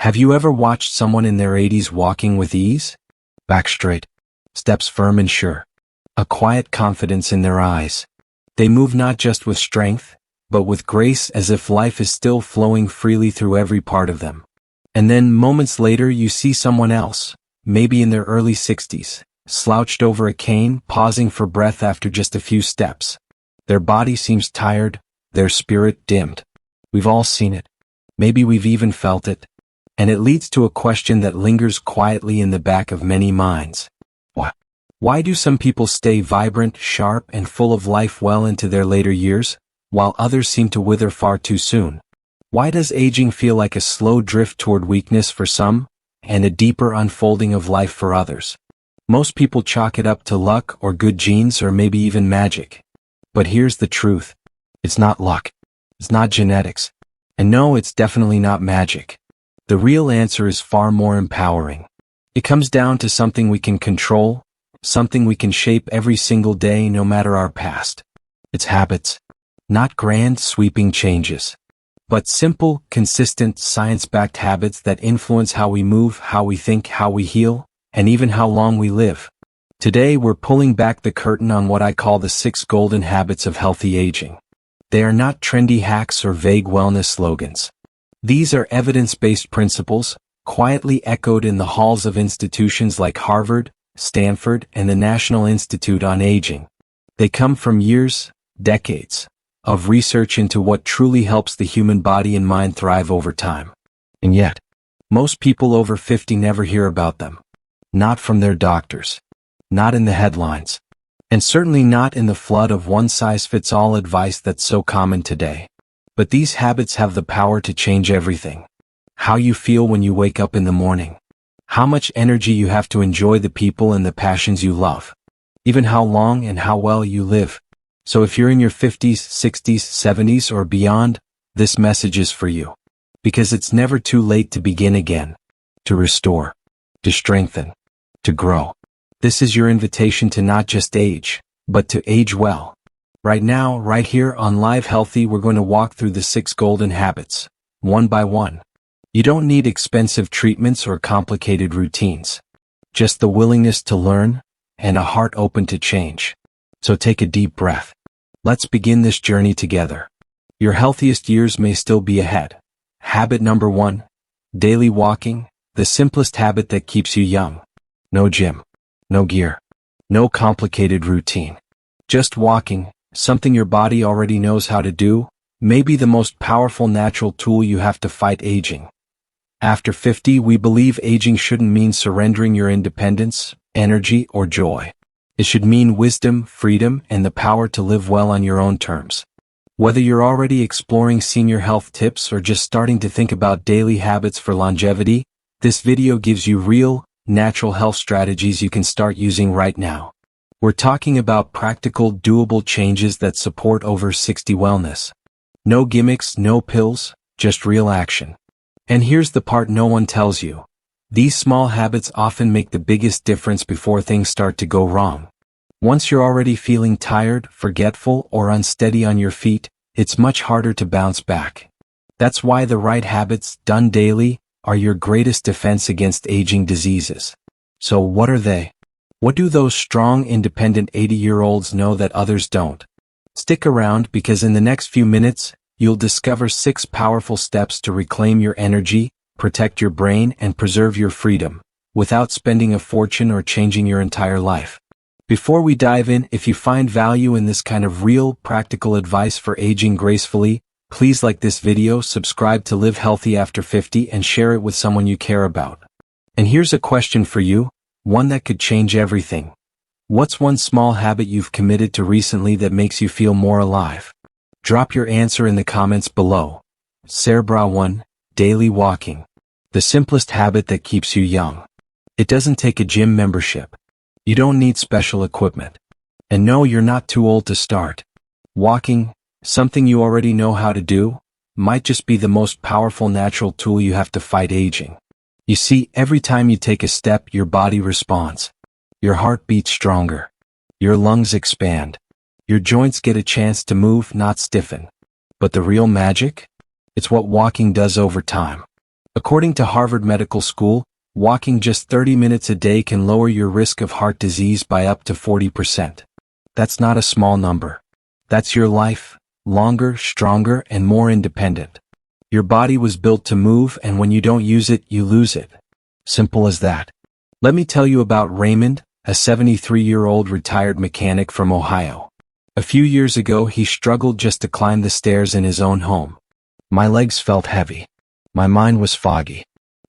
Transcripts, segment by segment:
Have you ever watched someone in their 80s walking with ease? Back straight, steps firm and sure, a quiet confidence in their eyes. They move not just with strength, but with grace, as if life is still flowing freely through every part of them. And then moments later you see someone else, maybe in their early 60s, slouched over a cane, pausing for breath after just a few steps. Their body seems tired, their spirit dimmed. We've all seen it. Maybe we've even felt it. And it leads to a question that lingers quietly in the back of many minds. Why do some people stay vibrant, sharp, and full of life well into their later years, while others seem to wither far too soon? Why does aging feel like a slow drift toward weakness for some, and a deeper unfolding of life for others? Most people chalk it up to luck or good genes or maybe even magic. But here's the truth. It's not luck. It's not genetics. And no, it's definitely not magic. The real answer is far more empowering. It comes down to something we can control, something we can shape every single day no matter our past. It's habits. Not grand, sweeping changes, but simple, consistent, science-backed habits that influence how we move, how we think, how we heal, and even how long we live. Today we're pulling back the curtain on what I call the 6 golden habits of healthy aging. They are not trendy hacks or vague wellness slogans. These are evidence-based principles, quietly echoed in the halls of institutions like Harvard, Stanford, and the National Institute on Aging. They come from years, decades, of research into what truly helps the human body and mind thrive over time. And yet, most people over 50 never hear about them. Not from their doctors. Not in the headlines. And certainly not in the flood of one-size-fits-all advice that's so common today. But these habits have the power to change everything. How you feel when you wake up in the morning. How much energy you have to enjoy the people and the passions you love. Even how long and how well you live. So if you're in your 50s, 60s, 70s, or beyond, this message is for you. Because it's never too late to begin again. To restore. To strengthen. To grow. This is your invitation to not just age, but to age well. Right now, right here on Live Healthy, we're going to walk through the 6 golden habits, one by one. You don't need expensive treatments or complicated routines. Just the willingness to learn, and a heart open to change. So take a deep breath. Let's begin this journey together. Your healthiest years may still be ahead. Habit number 1. Daily walking, the simplest habit that keeps you young. No gym. No gear. No complicated routine. Just walking, something your body already knows how to do, may be the most powerful natural tool you have to fight aging. After 50, we believe aging shouldn't mean surrendering your independence, energy, or joy. It should mean wisdom, freedom, and the power to live well on your own terms. Whether you're already exploring senior health tips or just starting to think about daily habits for longevity, this video gives you real, natural health strategies you can start using right now. We're talking about practical, doable changes that support over 60 wellness. No gimmicks, no pills, just real action. And here's the part no one tells you. These small habits often make the biggest difference before things start to go wrong. Once you're already feeling tired, forgetful, or unsteady on your feet, it's much harder to bounce back. That's why the right habits, done daily, are your greatest defense against aging diseases. So what are they? What do those strong, independent 80-year-olds know that others don't? Stick around, because in the next few minutes, you'll discover 6 powerful steps to reclaim your energy, protect your brain, and preserve your freedom, without spending a fortune or changing your entire life. Before we dive in, if you find value in this kind of real, practical advice for aging gracefully, please like this video, subscribe to Live Healthy After 50, and share it with someone you care about. And here's a question for you, one that could change everything. What's one small habit you've committed to recently that makes you feel more alive? Drop your answer in the comments below. Cerebra 1, daily walking. The simplest habit that keeps you young. It doesn't take a gym membership. You don't need special equipment. And no, you're not too old to start. Walking, something you already know how to do, might just be the most powerful natural tool you have to fight aging. You see, every time you take a step, your body responds. Your heart beats stronger. Your lungs expand. Your joints get a chance to move, not stiffen. But the real magic? It's what walking does over time. According to Harvard Medical School, walking just 30 minutes a day can lower your risk of heart disease by up to 40%. That's not a small number. That's your life, longer, stronger, and more independent. Your body was built to move, and when you don't use it, you lose it. Simple as that. Let me tell you about Raymond, a 73-year-old retired mechanic from Ohio. A few years ago, he struggled just to climb the stairs in his own home. My legs felt heavy. My mind was foggy.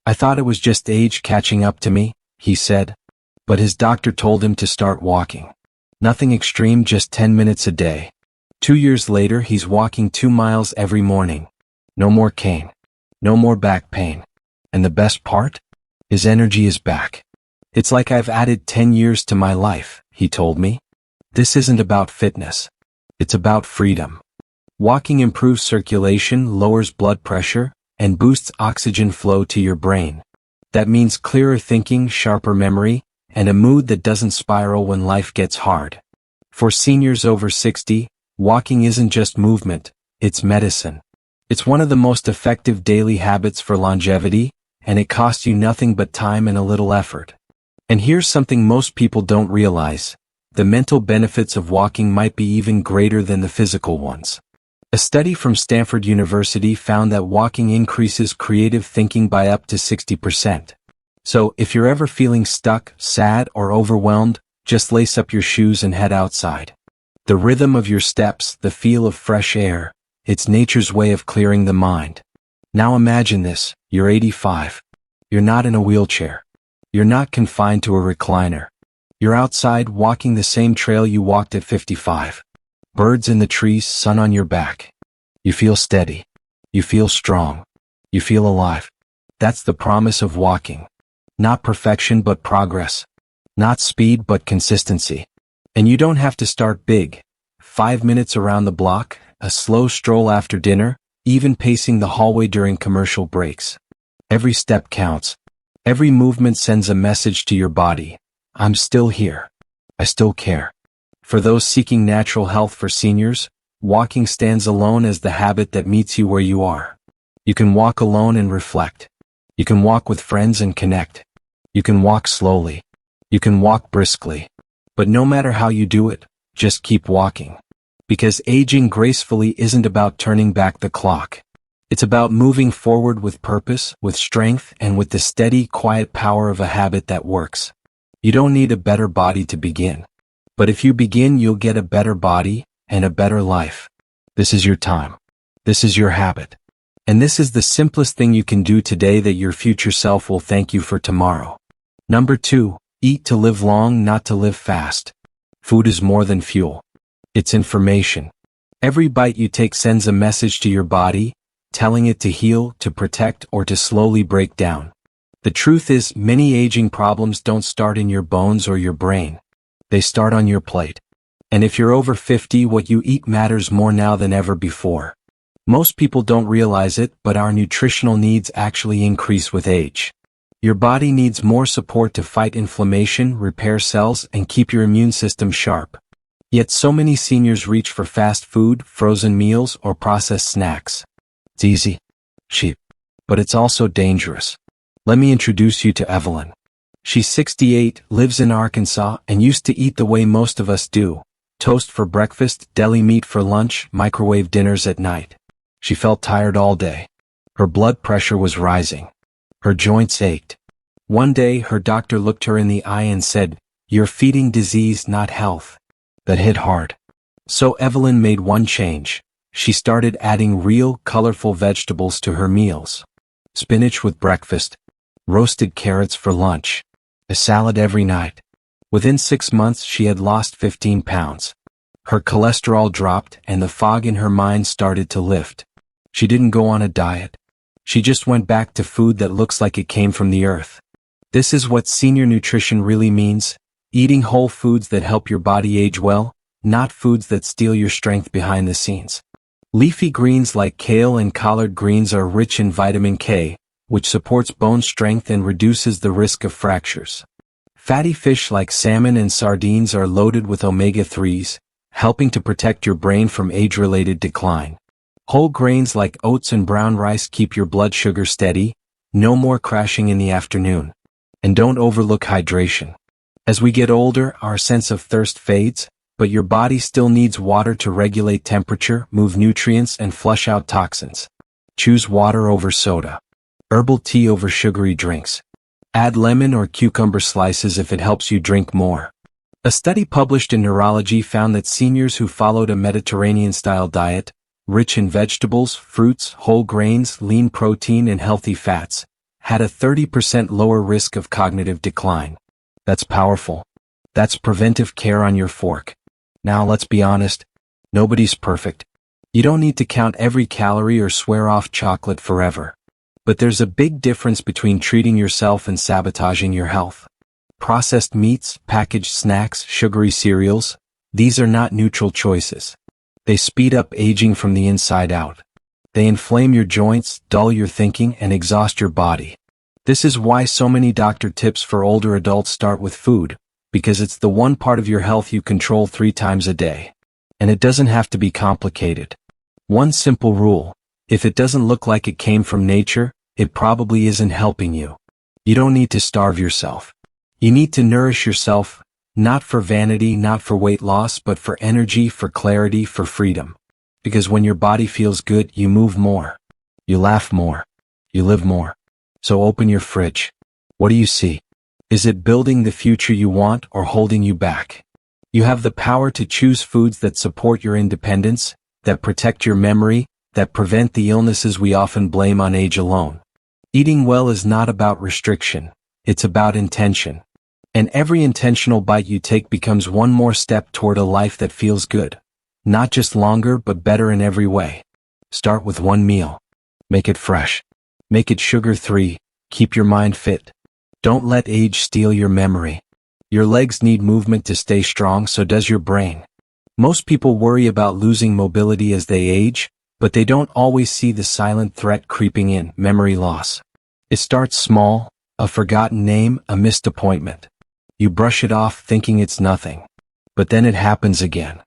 I thought it was just age catching up to me, he said. But his doctor told him to start walking. Nothing extreme, just 10 minutes a day. 2 years later, he's walking 2 miles every morning. No more cane. No more back pain. And the best part? His energy is back. It's like I've added 10 years to my life, he told me. This isn't about fitness. It's about freedom. Walking improves circulation, lowers blood pressure, and boosts oxygen flow to your brain. That means clearer thinking, sharper memory, and a mood that doesn't spiral when life gets hard. For seniors over 60, walking isn't just movement, it's medicine. It's one of the most effective daily habits for longevity, and it costs you nothing but time and a little effort. And here's something most people don't realize. The mental benefits of walking might be even greater than the physical ones. A study from Stanford University found that walking increases creative thinking by up to 60%. So, if you're ever feeling stuck, sad, or overwhelmed, just lace up your shoes and head outside. The rhythm of your steps, the feel of fresh air, it's nature's way of clearing the mind. Now imagine this, you're 85. You're not in a wheelchair. You're not confined to a recliner. You're outside walking the same trail you walked at 55. Birds in the trees, sun on your back. You feel steady. You feel strong. You feel alive. That's the promise of walking. Not perfection but progress. Not speed but consistency. And you don't have to start big. 5 minutes around the block, a slow stroll after dinner, even pacing the hallway during commercial breaks. Every step counts. Every movement sends a message to your body. I'm still here. I still care. For those seeking natural health for seniors, walking stands alone as the habit that meets you where you are. You can walk alone and reflect. You can walk with friends and connect. You can walk slowly. You can walk briskly. But no matter how you do it, just keep walking. Because aging gracefully isn't about turning back the clock. It's about moving forward with purpose, with strength, and with the steady, quiet power of a habit that works. You don't need a better body to begin. But if you begin, you'll get a better body and a better life. This is your time. This is your habit. And this is the simplest thing you can do today that your future self will thank you for tomorrow. Number 2, eat to live long, not to live fast. Food is more than fuel. It's information. Every bite you take sends a message to your body, telling it to heal, to protect, or to slowly break down. The truth is, many aging problems don't start in your bones or your brain. They start on your plate. And if you're over 50, what you eat matters more now than ever before. Most people don't realize it, but our nutritional needs actually increase with age. Your body needs more support to fight inflammation, repair cells, and keep your immune system sharp. Yet so many seniors reach for fast food, frozen meals, or processed snacks. It's easy, cheap, but it's also dangerous. Let me introduce you to Evelyn. She's 68, lives in Arkansas, and used to eat the way most of us do. Toast for breakfast, deli meat for lunch, microwave dinners at night. She felt tired all day. Her blood pressure was rising. Her joints ached. One day, her doctor looked her in the eye and said, "You're feeding disease, not health." That hit hard. So Evelyn made one change. She started adding real, colorful vegetables to her meals. Spinach with breakfast. Roasted carrots for lunch. A salad every night. Within 6 months, she had lost 15 pounds. Her cholesterol dropped and the fog in her mind started to lift. She didn't go on a diet. She just went back to food that looks like it came from the earth. This is what senior nutrition really means. Eating whole foods that help your body age well, not foods that steal your strength behind the scenes. Leafy greens like kale and collard greens are rich in vitamin K, which supports bone strength and reduces the risk of fractures. Fatty fish like salmon and sardines are loaded with omega-3s, helping to protect your brain from age-related decline. Whole grains like oats and brown rice keep your blood sugar steady, No more crashing in the afternoon. And don't overlook hydration. As we get older, our sense of thirst fades, but your body still needs water to regulate temperature, move nutrients, and flush out toxins. Choose water over soda. Herbal tea over sugary drinks. Add lemon or cucumber slices if it helps you drink more. A study published in Neurology found that seniors who followed a Mediterranean-style diet, rich in vegetables, fruits, whole grains, lean protein, and healthy fats, had a 30% lower risk of cognitive decline. That's powerful. That's preventive care on your fork. Now let's be honest, nobody's perfect. You don't need to count every calorie or swear off chocolate forever. But there's a big difference between treating yourself and sabotaging your health. Processed meats, packaged snacks, sugary cereals, these are not neutral choices. They speed up aging from the inside out. They inflame your joints, dull your thinking, and exhaust your body. This is why so many doctor tips for older adults start with food, because it's the one part of your health you control 3 times a day. And it doesn't have to be complicated. One simple rule: if it doesn't look like it came from nature, it probably isn't helping you. You don't need to starve yourself. You need to nourish yourself, not for vanity, not for weight loss, but for energy, for clarity, for freedom. Because when your body feels good, you move more. You laugh more. You live more. So open your fridge. What do you see? Is it building the future you want or holding you back? You have the power to choose foods that support your independence, that protect your memory, that prevent the illnesses we often blame on age alone. Eating well is not about restriction. It's about intention. And every intentional bite you take becomes one more step toward a life that feels good. Not just longer, but better in every way. Start with one meal. Make it fresh. Make it sugar-free. Keep your mind fit. Don't let age steal your memory. Your legs need movement to stay strong, so does your brain. Most people worry about losing mobility as they age, but they don't always see the silent threat creeping in: memory loss. It starts small: a forgotten name, a missed appointment. You brush it off thinking it's nothing. But then it happens again.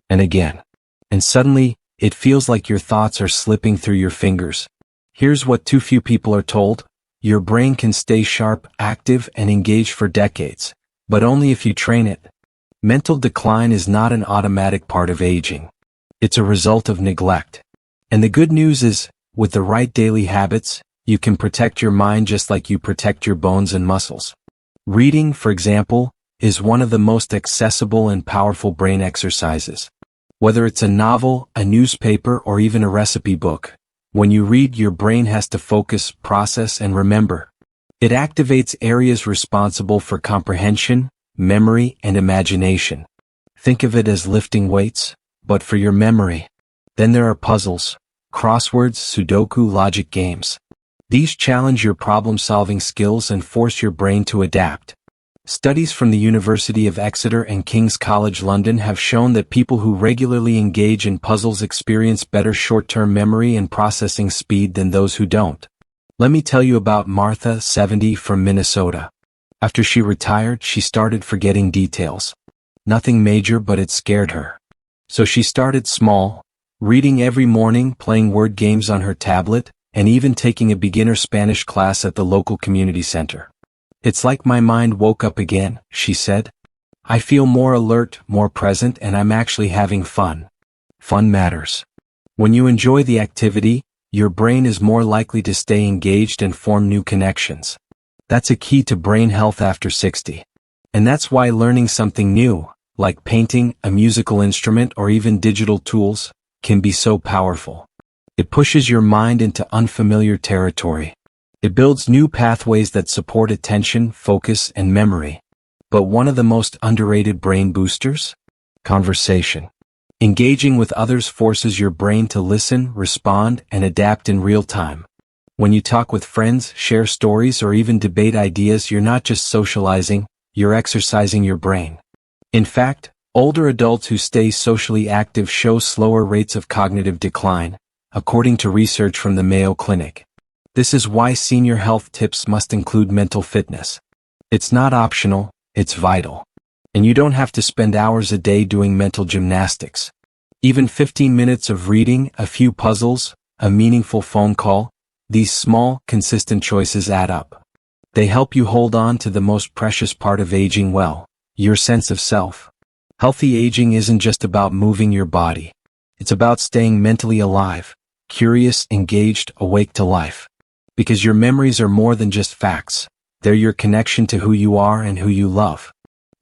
And again. And suddenly, it feels like your thoughts are slipping through your fingers. Here's what too few people are told: your brain can stay sharp, active, and engaged for decades, but only if you train it. Mental decline is not an automatic part of aging. It's a result of neglect. And the good news is, with the right daily habits, you can protect your mind just like you protect your bones and muscles. Reading, for example, is one of the most accessible and powerful brain exercises. Whether it's a novel, a newspaper, or even a recipe book, when you read, your brain has to focus, process, and remember. It activates areas responsible for comprehension, memory, and imagination. Think of it as lifting weights, but for your memory. Then there are puzzles, crosswords, Sudoku, logic games. These challenge your problem-solving skills and force your brain to adapt. Studies from the University of Exeter and King's College London have shown that people who regularly engage in puzzles experience better short-term memory and processing speed than those who don't. Let me tell you about Martha, 70, from Minnesota. After she retired, she started forgetting details. Nothing major, but it scared her. So she started small, reading every morning, playing word games on her tablet, and even taking a beginner Spanish class at the local community center. "It's like my mind woke up again," she said. "I feel more alert, more present, and I'm actually having fun." Fun matters. When you enjoy the activity, your brain is more likely to stay engaged and form new connections. That's a key to brain health after 60. And that's why learning something new, like painting, a musical instrument, or even digital tools, can be so powerful. It pushes your mind into unfamiliar territory. It builds new pathways that support attention, focus, and memory. But one of the most underrated brain boosters? Conversation. Engaging with others forces your brain to listen, respond, and adapt in real time. When you talk with friends, share stories, or even debate ideas, you're not just socializing, you're exercising your brain. In fact, older adults who stay socially active show slower rates of cognitive decline, according to research from the Mayo Clinic. This is why senior health tips must include mental fitness. It's not optional, it's vital. And you don't have to spend hours a day doing mental gymnastics. Even 15 minutes of reading, a few puzzles, a meaningful phone call, These small, consistent choices add up. They help you hold on to the most precious part of aging well, your sense of self. Healthy aging isn't just about moving your body. It's about staying mentally alive, curious, engaged, awake to life. Because your memories are more than just facts. They're your connection to who you are and who you love.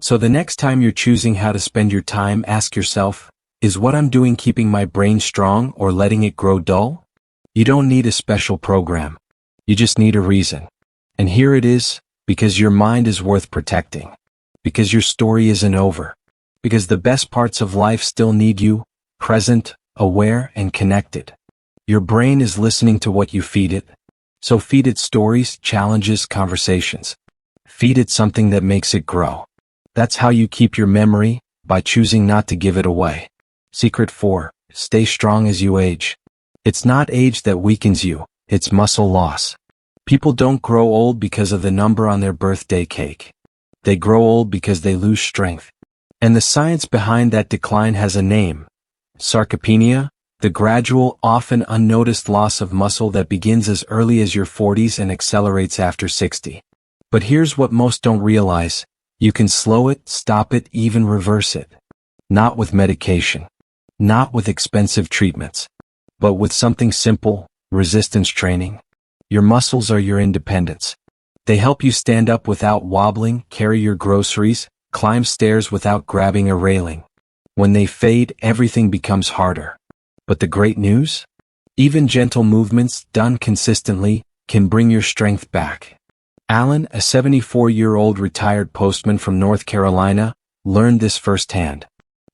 So the next time you're choosing how to spend your time, ask yourself, is what I'm doing keeping my brain strong or letting it grow dull? You don't need a special program. You just need a reason. And here it is, because your mind is worth protecting. Because your story isn't over. Because the best parts of life still need you, present, aware, and connected. Your brain is listening to what you feed it. So feed it stories, challenges, conversations. Feed it something that makes it grow. That's how you keep your memory, by choosing not to give it away. Secret 4. Stay strong as you age. It's not age that weakens you, it's muscle loss. People don't grow old because of the number on their birthday cake. They grow old because they lose strength. And the science behind that decline has a name. Sarcopenia, the gradual, often unnoticed loss of muscle that begins as early as your 40s and accelerates after 60. But here's what most don't realize. You can slow it, stop it, even reverse it. Not with medication. Not with expensive treatments. But with something simple, resistance training. Your muscles are your independence. They help you stand up without wobbling, carry your groceries, climb stairs without grabbing a railing. When they fade, everything becomes harder. But the great news? Even gentle movements, done consistently, can bring your strength back. Alan, a 74-year-old retired postman from North Carolina, learned this firsthand.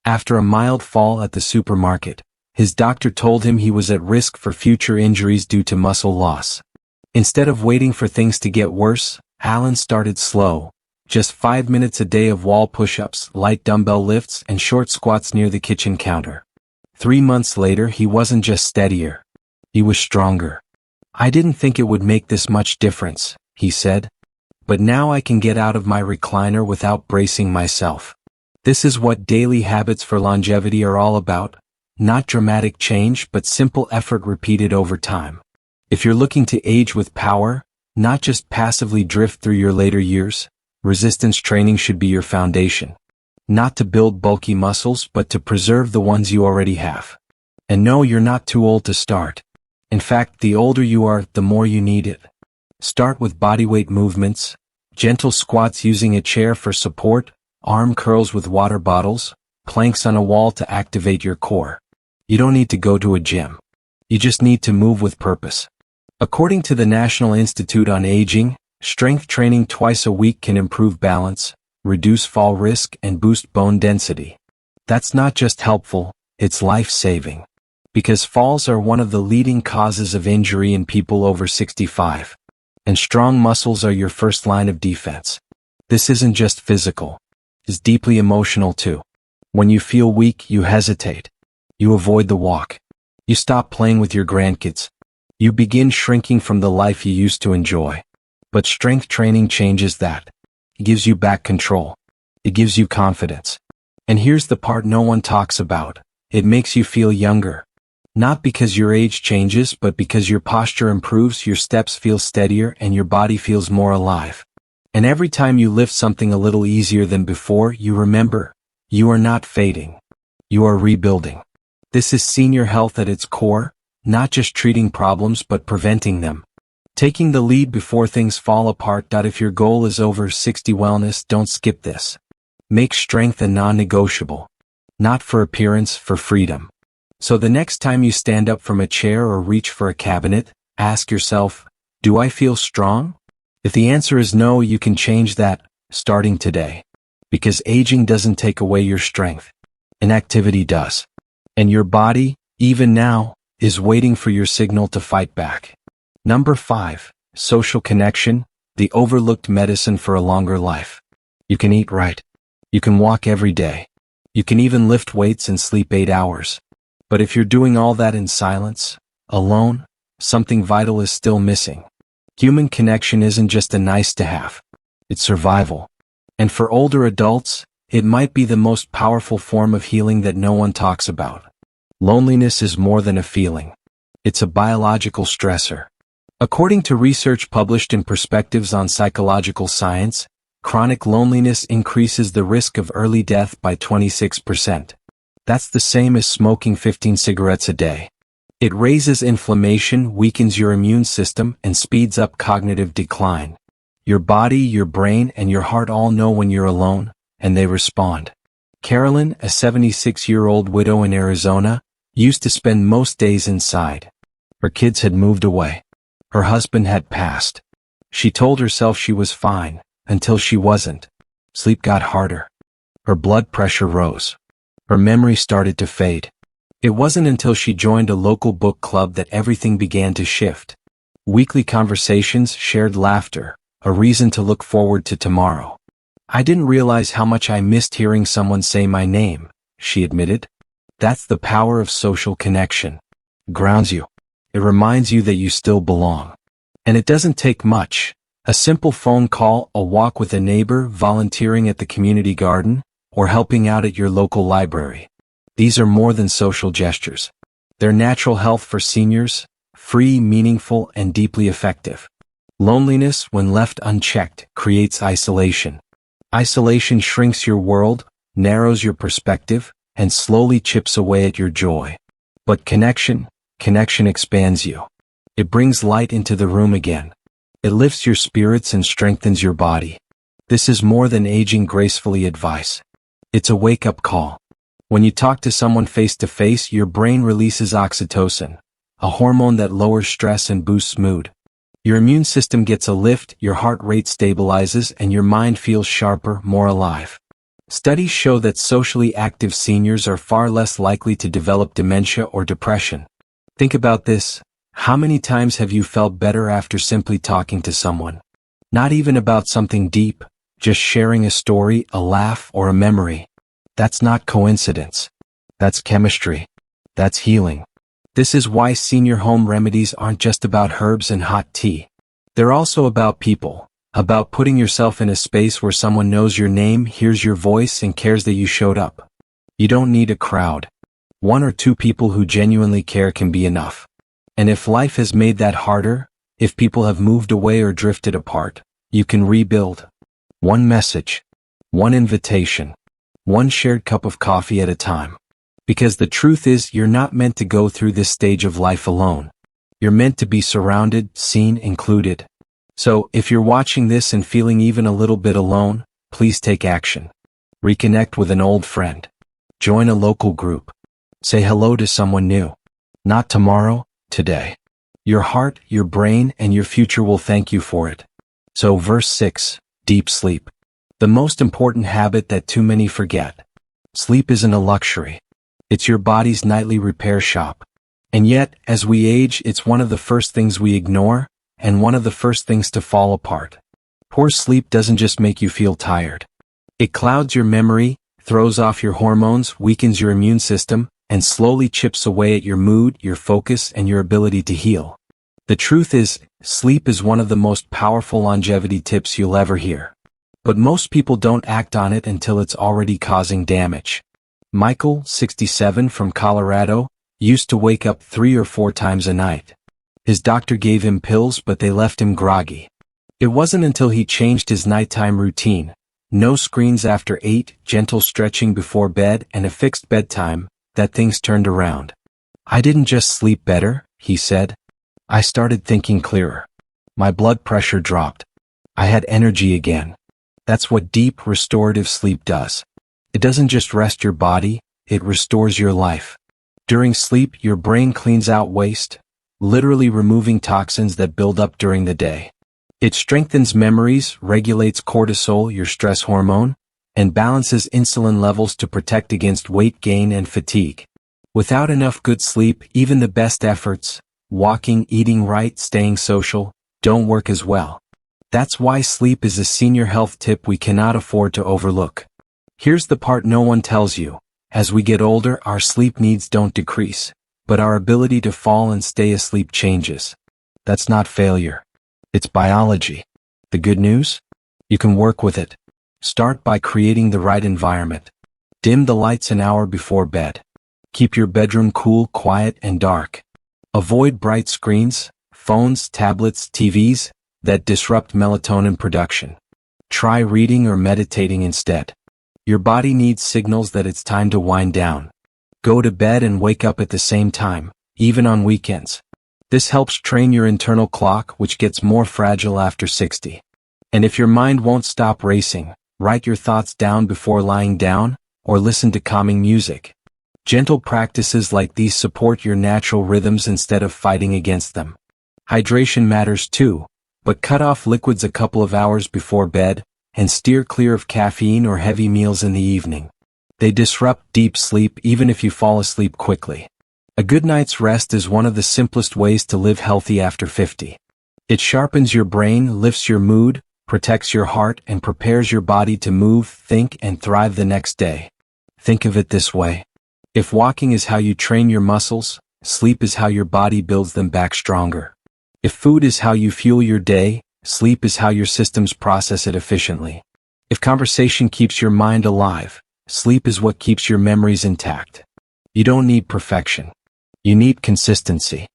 After a mild fall at the supermarket, his doctor told him he was at risk for future injuries due to muscle loss. Instead of waiting for things to get worse, Alan started slow. Just 5 minutes a day of wall push-ups, light dumbbell lifts, and short squats near the kitchen counter. 3 months later, he wasn't just steadier. He was stronger. I didn't think it would make this much difference, he said. But now I can get out of my recliner without bracing myself. This is what daily habits for longevity are all about. Not dramatic change, but simple effort repeated over time. If you're looking to age with power, not just passively drift through your later years, resistance training should be your foundation. Not to build bulky muscles, but to preserve the ones you already have. And no, you're not too old to start. In fact, the older you are, the more you need it. Start with bodyweight movements, gentle squats using a chair for support, arm curls with water bottles, planks on a wall to activate your core. You don't need to go to a gym. You just need to move with purpose. According to the National Institute on Aging, strength training twice a week can improve balance, reduce fall risk, and boost bone density. That's not just helpful, it's life-saving. Because falls are one of the leading causes of injury in people over 65. And strong muscles are your first line of defense. This isn't just physical. It's deeply emotional too. When you feel weak, you hesitate. You avoid the walk. You stop playing with your grandkids. You begin shrinking from the life you used to enjoy. But strength training changes that. It gives you back control. It gives you confidence. And here's the part no one talks about. It makes you feel younger. Not because your age changes, but because your posture improves, your steps feel steadier, and your body feels more alive. And every time you lift something a little easier than before, you remember, you are not fading. You are rebuilding. This is senior health at its core, not just treating problems but preventing them. Taking the lead before things fall apart. If your goal is over 60 wellness, don't skip this. Make strength a non-negotiable. Not for appearance, for freedom. So the next time you stand up from a chair or reach for a cabinet, ask yourself, do I feel strong? If the answer is no, you can change that, starting today. Because aging doesn't take away your strength. Inactivity does. And your body, even now, is waiting for your signal to fight back. Number 5, social connection, the overlooked medicine for a longer life. You can eat right. You can walk every day. You can even lift weights and sleep 8 hours. But if you're doing all that in silence, alone, something vital is still missing. Human connection isn't just a nice to have. It's survival. And for older adults, it might be the most powerful form of healing that no one talks about. Loneliness is more than a feeling. It's a biological stressor. According to research published in Perspectives on Psychological Science, chronic loneliness increases the risk of early death by 26%. That's the same as smoking 15 cigarettes a day. It raises inflammation, weakens your immune system, and speeds up cognitive decline. Your body, your brain, and your heart all know when you're alone, and they respond. Carolyn, a 76-year-old widow in Arizona, used to spend most days inside. Her kids had moved away. Her husband had passed. She told herself she was fine, until she wasn't. Sleep got harder. Her blood pressure rose. Her memory started to fade. It wasn't until she joined a local book club that everything began to shift. Weekly conversations, shared laughter, a reason to look forward to tomorrow. I didn't realize how much I missed hearing someone say my name, she admitted. That's the power of social connection. It grounds you. It reminds you that you still belong. And it doesn't take much. A simple phone call, a walk with a neighbor, volunteering at the community garden, or helping out at your local library. These are more than social gestures. They're natural health for seniors, free, meaningful, and deeply effective. Loneliness, when left unchecked, creates isolation. Isolation shrinks your world, narrows your perspective, and slowly chips away at your joy. But connection expands you. It brings light into the room again. It lifts your spirits and strengthens your body. This is more than aging gracefully advice. It's a wake-up call. When you talk to someone face-to-face, your brain releases oxytocin, a hormone that lowers stress and boosts mood. Your immune system gets a lift, your heart rate stabilizes, and your mind feels sharper, more alive. Studies show that socially active seniors are far less likely to develop dementia or depression. Think about this. How many times have you felt better after simply talking to someone? Not even about something deep, just sharing a story, a laugh, or a memory. That's not coincidence. That's chemistry. That's healing. This is why senior home remedies aren't just about herbs and hot tea. They're also about people, about putting yourself in a space where someone knows your name, hears your voice, and cares that you showed up. You don't need a crowd. One or two people who genuinely care can be enough. And if life has made that harder, if people have moved away or drifted apart, you can rebuild. One message, one invitation, one shared cup of coffee at a time. Because the truth is, you're not meant to go through this stage of life alone. You're meant to be surrounded, seen, included. So, if you're watching this and feeling even a little bit alone, please take action. Reconnect with an old friend. Join a local group. Say hello to someone new. Not tomorrow, today. Your heart, your brain, and your future will thank you for it. So, verse 6, deep sleep. The most important habit that too many forget. Sleep isn't a luxury. It's your body's nightly repair shop. And yet, as we age, it's one of the first things we ignore, and one of the first things to fall apart. Poor sleep doesn't just make you feel tired. It clouds your memory, throws off your hormones, weakens your immune system, and slowly chips away at your mood, your focus, and your ability to heal. The truth is, sleep is one of the most powerful longevity tips you'll ever hear. But most people don't act on it until it's already causing damage. Michael, 67, from Colorado, used to wake up 3 or 4 times a night. His doctor gave him pills, but they left him groggy. It wasn't until he changed his nighttime routine, no screens after 8, gentle stretching before bed, and a fixed bedtime, that things turned around. I didn't just sleep better, he said. I started thinking clearer. My blood pressure dropped. I had energy again. That's what deep, restorative sleep does. It doesn't just rest your body, it restores your life. During sleep, your brain cleans out waste, literally removing toxins that build up during the day. It strengthens memories, regulates cortisol, your stress hormone, and balances insulin levels to protect against weight gain and fatigue. Without enough good sleep, even the best efforts, walking, eating right, staying social, don't work as well. That's why sleep is a senior health tip we cannot afford to overlook. Here's the part no one tells you. As we get older, our sleep needs don't decrease, but our ability to fall and stay asleep changes. That's not failure. It's biology. The good news? You can work with it. Start by creating the right environment. Dim the lights an hour before bed. Keep your bedroom cool, quiet, and dark. Avoid bright screens, phones, tablets, TVs, that disrupt melatonin production. Try reading or meditating instead. Your body needs signals that it's time to wind down. Go to bed and wake up at the same time, even on weekends. This helps train your internal clock, which gets more fragile after 60. And if your mind won't stop racing, write your thoughts down before lying down, or listen to calming music. Gentle practices like these support your natural rhythms instead of fighting against them. Hydration matters too, but cut off liquids a couple of hours before bed, and steer clear of caffeine or heavy meals in the evening. They disrupt deep sleep even if you fall asleep quickly. A good night's rest is one of the simplest ways to live healthy after 50. It sharpens your brain, lifts your mood, protects your heart, and prepares your body to move, think, and thrive the next day. Think of it this way. If walking is how you train your muscles, sleep is how your body builds them back stronger. If food is how you fuel your day, sleep is how your systems process it efficiently. If conversation keeps your mind alive, sleep is what keeps your memories intact. You don't need perfection. You need consistency.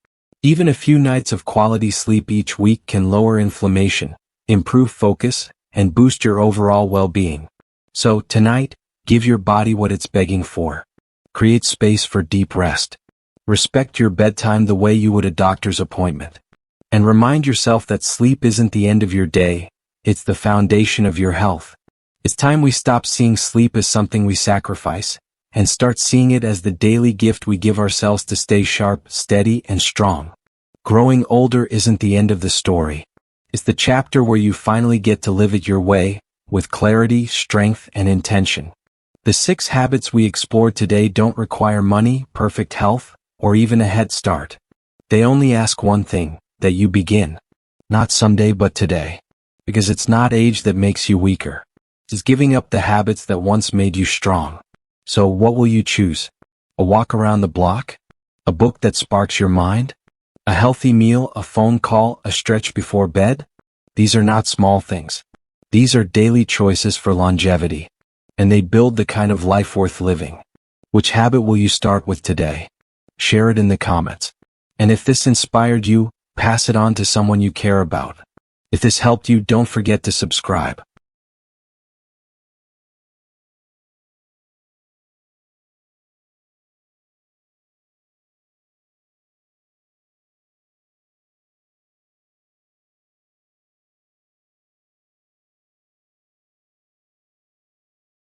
Even a few nights of quality sleep each week can lower inflammation, improve focus, and boost your overall well-being. So, tonight, give your body what it's begging for. Create space for deep rest. Respect your bedtime the way you would a doctor's appointment. And remind yourself that sleep isn't the end of your day, it's the foundation of your health. It's time we stop seeing sleep as something we sacrifice, and start seeing it as the daily gift we give ourselves to stay sharp, steady, and strong. Growing older isn't the end of the story. It's the chapter where you finally get to live it your way, with clarity, strength, and intention. The 6 habits we explored today don't require money, perfect health, or even a head start. They only ask one thing, that you begin. Not someday but today. Because it's not age that makes you weaker. It's giving up the habits that once made you strong. So what will you choose? A walk around the block? A book that sparks your mind? A healthy meal, a phone call, a stretch before bed? These are not small things. These are daily choices for longevity. And they build the kind of life worth living. Which habit will you start with today? Share it in the comments. And if this inspired you, pass it on to someone you care about. If this helped you, don't forget to subscribe.